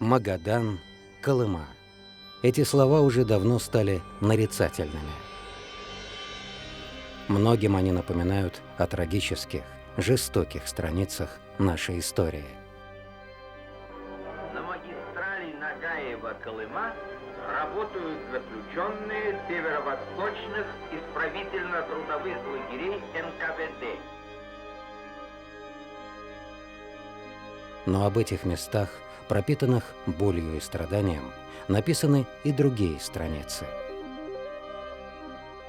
Магадан, Колыма. Эти слова уже давно стали нарицательными. Многим они напоминают о трагических, жестоких страницах нашей истории. На магистрали Нагаева-Колыма работают заключенные северо-восточных исправительно-трудовых лагерей НКВД. Но об этих местах, пропитанных болью и страданием, написаны и другие страницы.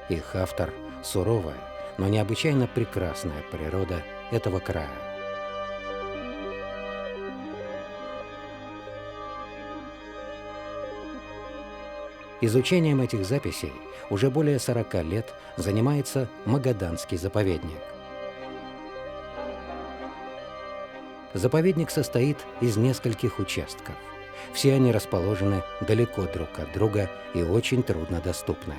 Их автор – суровая, но необычайно прекрасная природа этого края. Изучением этих записей уже более 40 лет занимается Магаданский заповедник. Заповедник состоит из нескольких участков. Все они расположены далеко друг от друга и очень труднодоступны.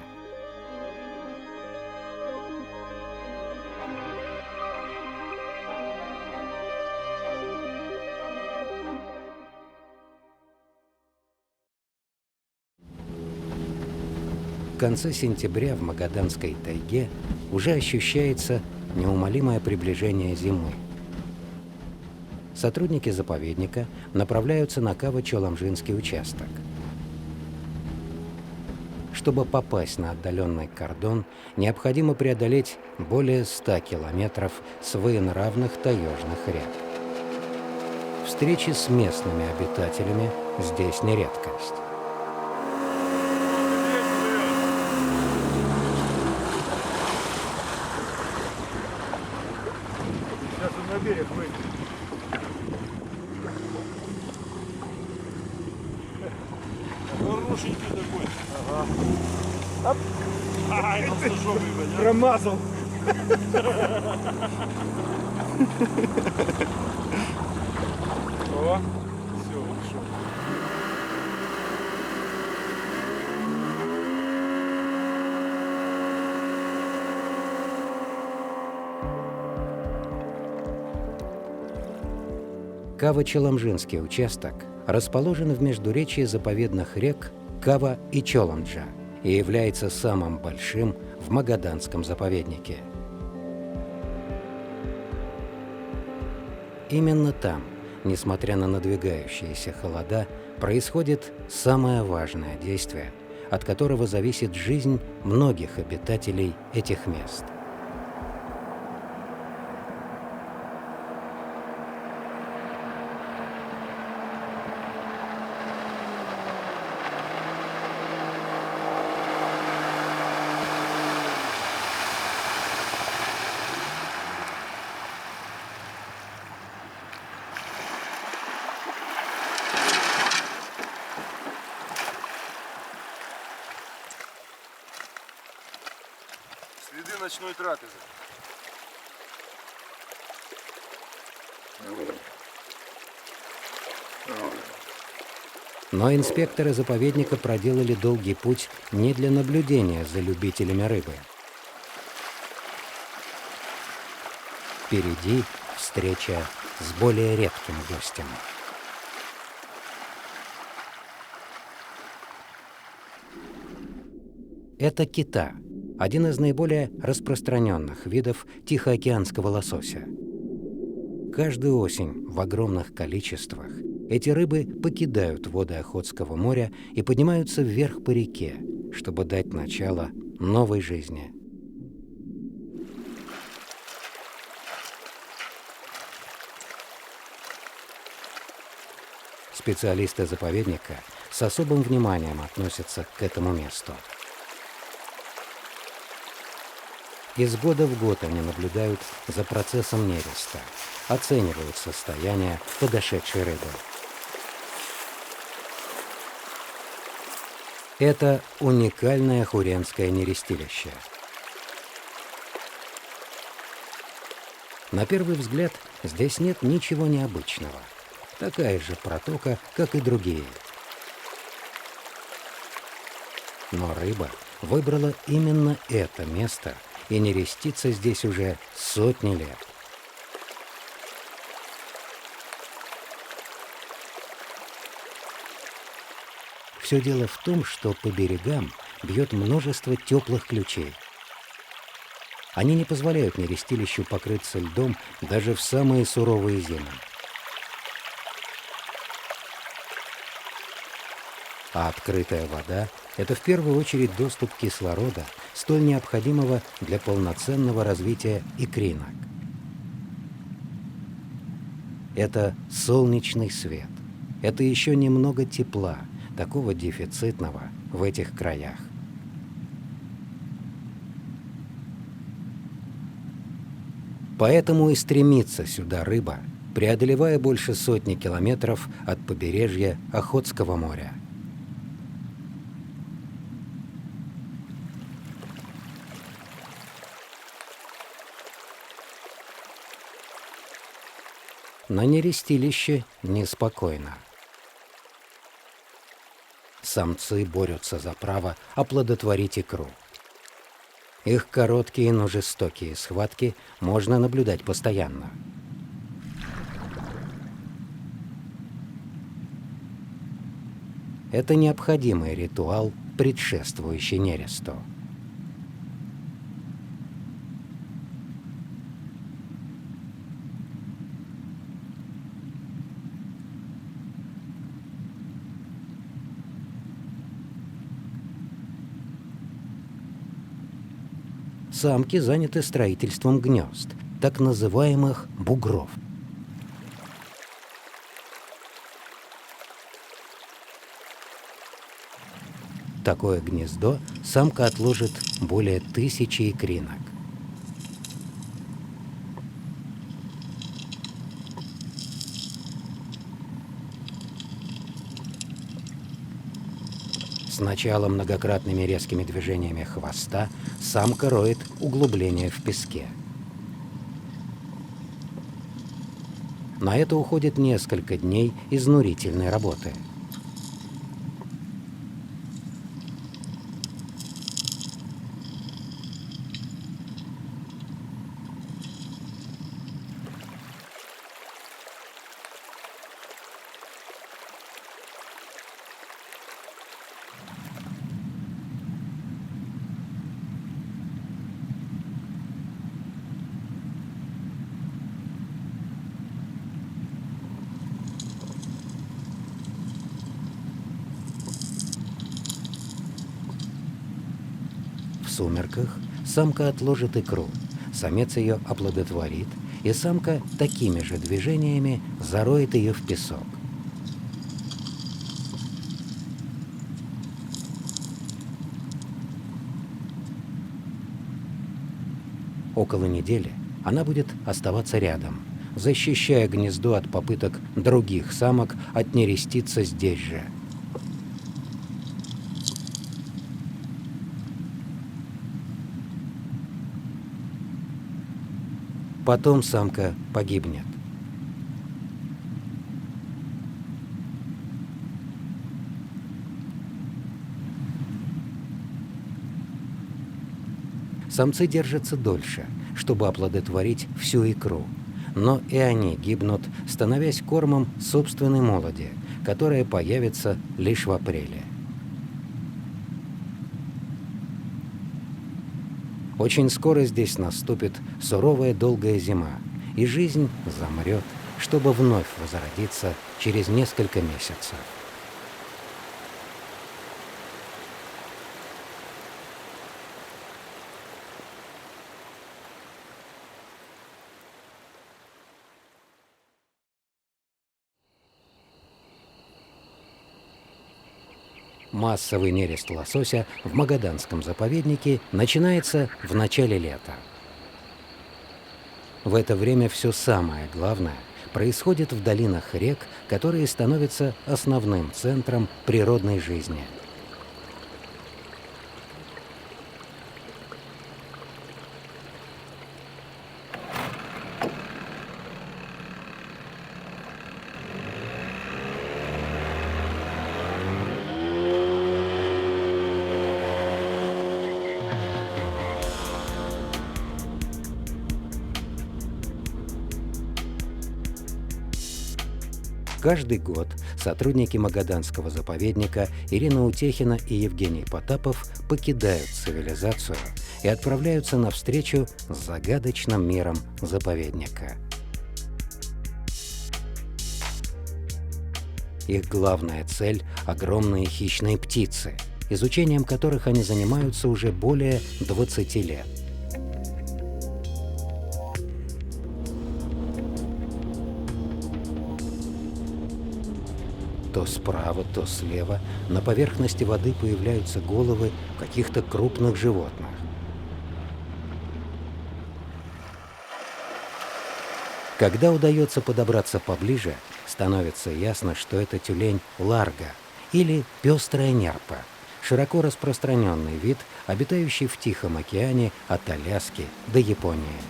В конце сентября в Магаданской тайге уже ощущается неумолимое приближение зимы. Сотрудники заповедника направляются на Кава-Чоламжинский участок. Чтобы попасть на отдаленный кордон, необходимо преодолеть более 100 километров своенравных таежных рек. Встречи с местными обитателями здесь не редкость. Сейчас он на берег выйдет. Хорошенький такой. Ага. Оп. Ай, ну что вы, промазал. О, все, ушел. Кава-Чоламжинский участок расположен в междуречии заповедных рек Кава и Чоламджа и является самым большим в Магаданском заповеднике. Именно там, несмотря на надвигающиеся холода, происходит самое важное действие, от которого зависит жизнь многих обитателей этих мест. Следы ночной трапезы. Но инспекторы заповедника проделали долгий путь не для наблюдения за любителями рыбы. Впереди встреча с более редким гостем. Это кита, один из наиболее распространенных видов тихоокеанского лосося. Каждую осень в огромных количествах эти рыбы покидают воды Охотского моря и поднимаются вверх по реке, чтобы дать начало новой жизни. Специалисты заповедника с особым вниманием относятся к этому месту. Из года в год они наблюдают за процессом нереста, оценивают состояние подошедшей рыбы. Это уникальное хуренское нерестилище. На первый взгляд здесь нет ничего необычного. Такая же протока, как и другие. Но рыба выбрала именно это место и нерестится здесь уже сотни лет. Все дело в том, что по берегам бьет множество теплых ключей. Они не позволяют нерестилищу покрыться льдом даже в самые суровые зимы. А открытая вода – это в первую очередь доступ кислорода, столь необходимого для полноценного развития икринок. Это солнечный свет. Это еще немного тепла, такого дефицитного в этих краях. Поэтому и стремится сюда рыба, преодолевая больше сотни километров от побережья Охотского моря. На нерестилище неспокойно. Самцы борются за право оплодотворить икру. Их короткие, но жестокие схватки можно наблюдать постоянно. Это необходимый ритуал, предшествующий нересту. Самки заняты строительством гнезд, так называемых бугров. Такое гнездо самка отложит более 1000 икринок. Сначала многократными резкими движениями хвоста самка роет углубление в песке. На это уходит несколько дней изнурительной работы. В сумерках самка отложит икру, самец ее оплодотворит, и самка такими же движениями зароет ее в песок. Около недели она будет оставаться рядом, защищая гнездо от попыток других самок отнереститься здесь же. Потом самка погибнет. Самцы держатся дольше, чтобы оплодотворить всю икру, но и они гибнут, становясь кормом собственной молоди, которая появится лишь в апреле. Очень скоро здесь наступит суровая долгая зима, и жизнь замрет, чтобы вновь возродиться через несколько месяцев. Массовый нерест лосося в Магаданском заповеднике начинается в начале лета. В это время все самое главное происходит в долинах рек, которые становятся основным центром природной жизни. Каждый год сотрудники Магаданского заповедника Ирина Утехина и Евгений Потапов покидают цивилизацию и отправляются навстречу с загадочным миром заповедника. Их главная цель – огромные хищные птицы, изучением которых они занимаются уже более 20 лет. То справа, то слева на поверхности воды появляются головы каких-то крупных животных. Когда удается подобраться поближе, становится ясно, что это тюлень ларга или пестрая нерпа, широко распространенный вид, обитающий в Тихом океане от Аляски до Японии.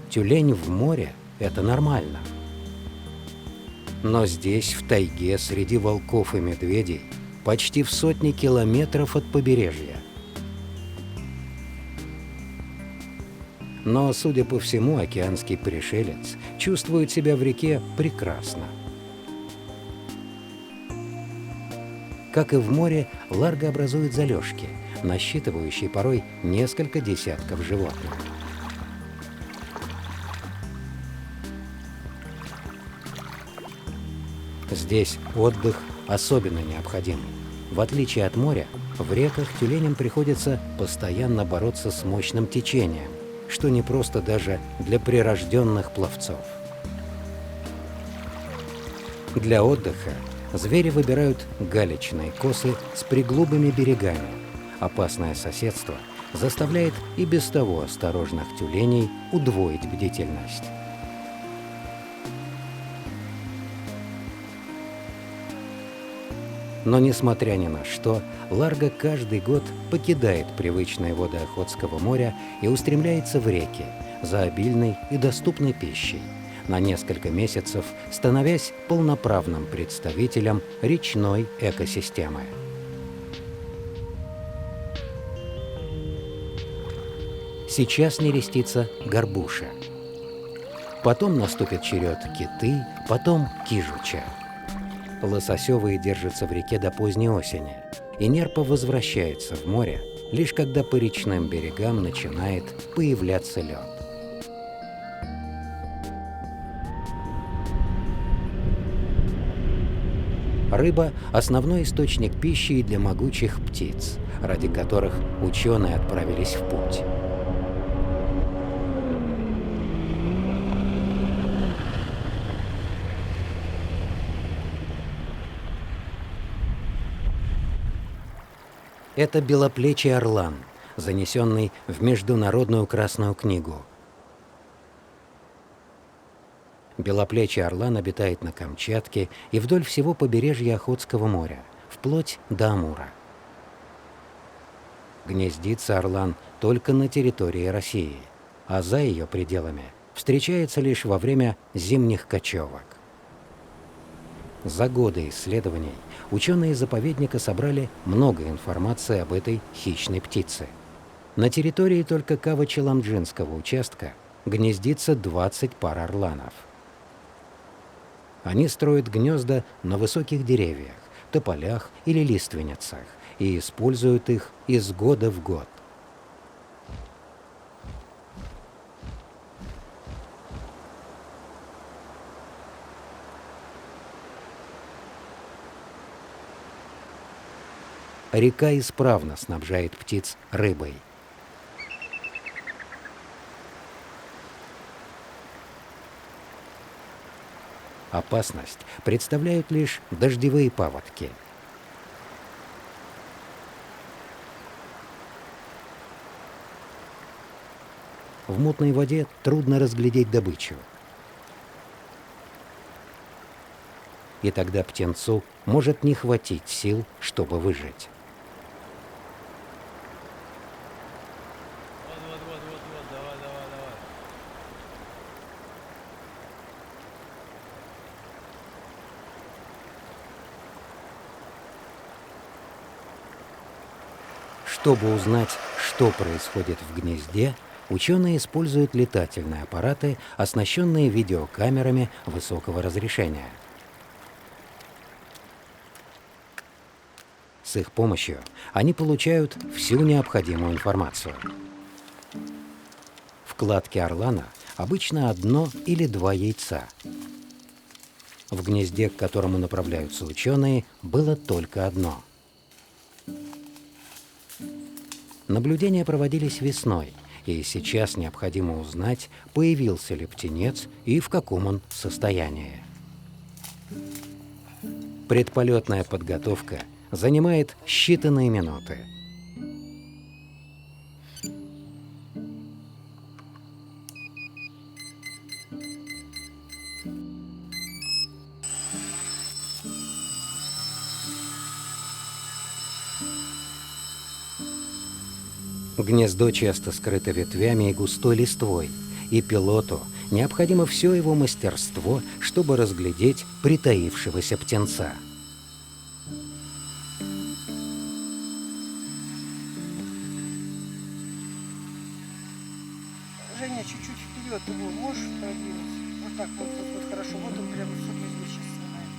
Тюлень в море – это нормально. Но здесь, в тайге, среди волков и медведей, почти в сотни километров от побережья. Но, судя по всему, океанский пришелец чувствует себя в реке прекрасно. Как и в море, ларга образует залежки, насчитывающие порой несколько десятков животных. Здесь отдых особенно необходим. В отличие от моря, в реках тюленям приходится постоянно бороться с мощным течением, что непросто даже для прирожденных пловцов. Для отдыха звери выбирают галечные косы с приглубыми берегами. Опасное соседство заставляет и без того осторожных тюленей удвоить бдительность. Но, несмотря ни на что, ларга каждый год покидает привычные воды Охотского моря и устремляется в реки за обильной и доступной пищей, на несколько месяцев становясь полноправным представителем речной экосистемы. Сейчас нерестится горбуша. Потом наступит черед киты, потом кижуча. Лососевые держатся в реке до поздней осени, и нерпа возвращается в море, лишь когда по речным берегам начинает появляться лед. Рыба – основной источник пищи и для могучих птиц, ради которых ученые отправились в путь. Это белоплечий орлан, занесенный в Международную Красную книгу. Белоплечий орлан обитает на Камчатке и вдоль всего побережья Охотского моря, вплоть до Амура. Гнездится орлан только на территории России, а за ее пределами встречается лишь во время зимних кочевок. За годы исследований ученые заповедника собрали много информации об этой хищной птице. На территории только Кавачеламджинского участка гнездится 20 пар орланов. Они строят гнезда на высоких деревьях, тополях или лиственницах и используют их из года в год. Река исправно снабжает птиц рыбой. Опасность представляют лишь дождевые паводки. В мутной воде трудно разглядеть добычу. И тогда птенцу может не хватить сил, чтобы выжить. Чтобы узнать, что происходит в гнезде, ученые используют летательные аппараты, оснащенные видеокамерами высокого разрешения. С их помощью они получают всю необходимую информацию. В кладке орлана обычно 1 или 2 яйца. В гнезде, к которому направляются ученые, было только 1. Наблюдения проводились весной, и сейчас необходимо узнать, появился ли птенец и в каком он состоянии. Предполетная подготовка занимает считанные минуты. Гнездо часто скрыто ветвями и густой листвой, и пилоту необходимо все его мастерство, чтобы разглядеть притаившегося птенца. Женя, чуть-чуть вперед его можешь продвинуть? Вот так, вот хорошо. Вот он прямо сюда здесь сейчас снимает.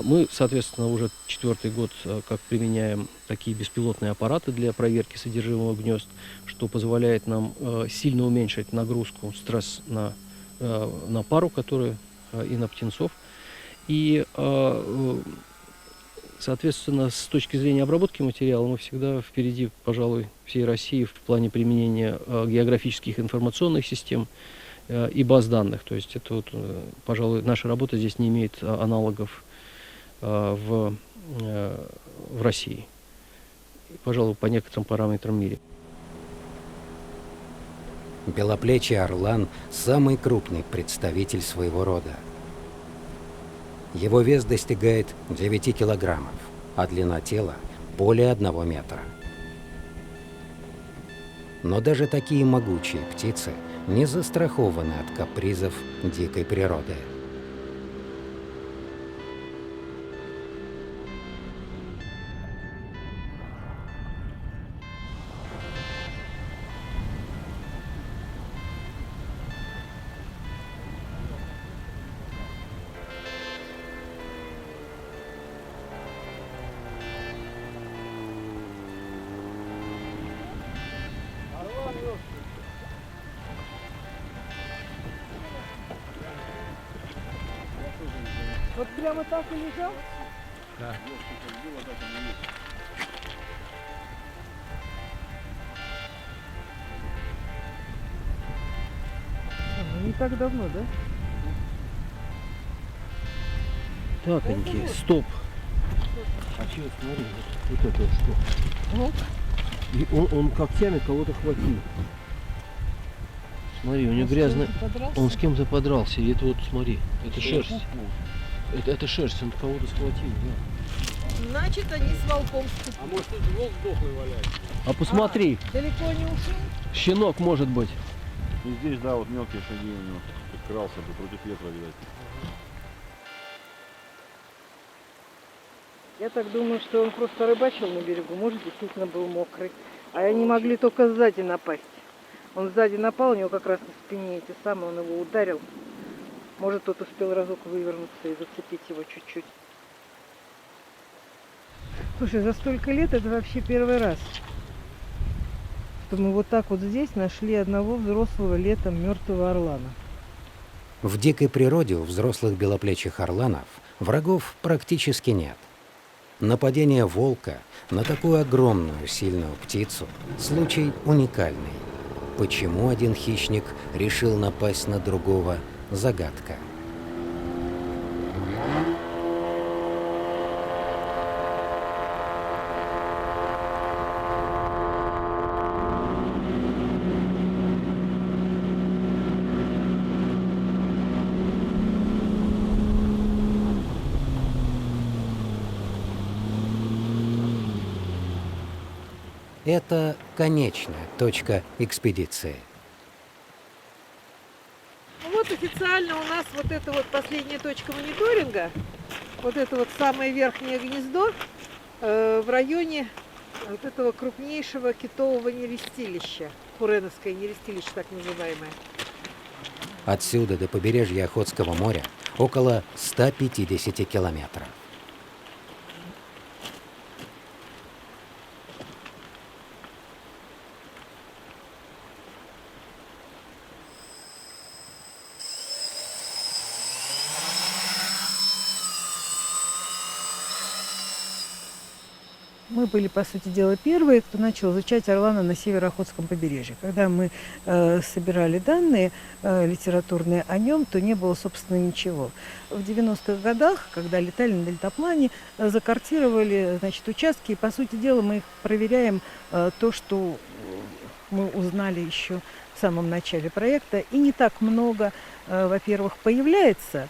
Мы, соответственно, уже 4-й год как применяем такие беспилотные аппараты для проверки содержимого гнезд, что позволяет нам сильно уменьшить нагрузку, стресс на пару, и на птенцов. И, соответственно, с точки зрения обработки материала мы всегда впереди, пожалуй, всей России в плане применения географических информационных систем и баз данных. То есть это, пожалуй, наша работа здесь не имеет аналогов в России, пожалуй, по некоторым параметрам мира. Белоплечий орлан – самый крупный представитель своего рода. Его вес достигает 9 килограммов, а длина тела – более 1 метра. Но даже такие могучие птицы не застрахованы от капризов дикой природы. Вот прямо так и лежал? Да. Не так давно, да? Таконьки, стоп. А че, смотри, вот это что? Ну? И он когтями кого-то хватил. Смотри, у него грязно. Он с кем-то подрался. И это вот, смотри, это шерсть. Это шерсть, он кого-то схватил, да. Значит, они с волком. А может, тут волк дохлый валяется? А посмотри, Далеко не ушел? щенок может быть. И здесь, да, вот мелкие шаги у него. Подкрался бы против ветра, видать. Я так думаю, что он просто рыбачил на берегу, может, действительно был мокрый. А они могли только сзади напасть. Он сзади напал, у него как раз на спине эти самые, он его ударил. Может, тот успел разок вывернуться и зацепить его чуть-чуть. Слушай, за столько лет это вообще первый раз, что мы вот так вот здесь нашли одного взрослого летом мертвого орлана. В дикой природе у взрослых белоплечих орланов врагов практически нет. Нападение волка на такую огромную сильную птицу – случай уникальный. Почему один хищник решил напасть на другого – загадка. Это конечная точка экспедиции. Вот официально у нас вот эта вот последняя точка мониторинга. Вот это вот самое верхнее гнездо в районе вот этого крупнейшего китового нерестилища. Куреновское нерестилище, так называемое. Отсюда до побережья Охотского моря около 150 километров. Мы были, по сути дела, первые, кто начал изучать орлана на северо-охотском побережье. Когда мы собирали данные литературные о нем, то не было, собственно, ничего. В 90-х годах, когда летали на дельтаплане, закартировали, значит, участки, и, по сути дела, мы их проверяем то, что мы узнали еще в самом начале проекта. И не так много, во-первых, появляется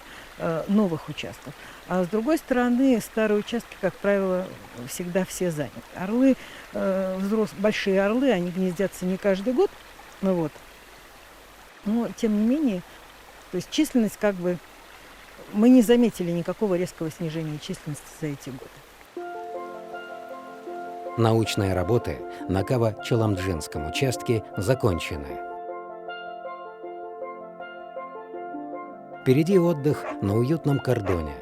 новых участков. А с другой стороны, старые участки, как правило, всегда все заняты. Орлы, большие орлы, они гнездятся не каждый год, вот. Но, тем не менее, то есть численность как бы... Мы не заметили никакого резкого снижения численности за эти годы. Научные работы на Кава-Челамджинском участке закончены. Впереди отдых на уютном кордоне.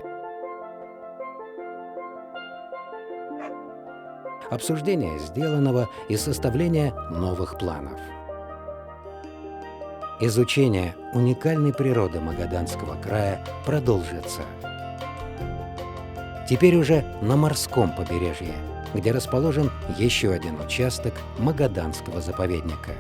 Обсуждение сделанного и составление новых планов. Изучение уникальной природы Магаданского края продолжится. Теперь уже на морском побережье, где расположен еще один участок Магаданского заповедника.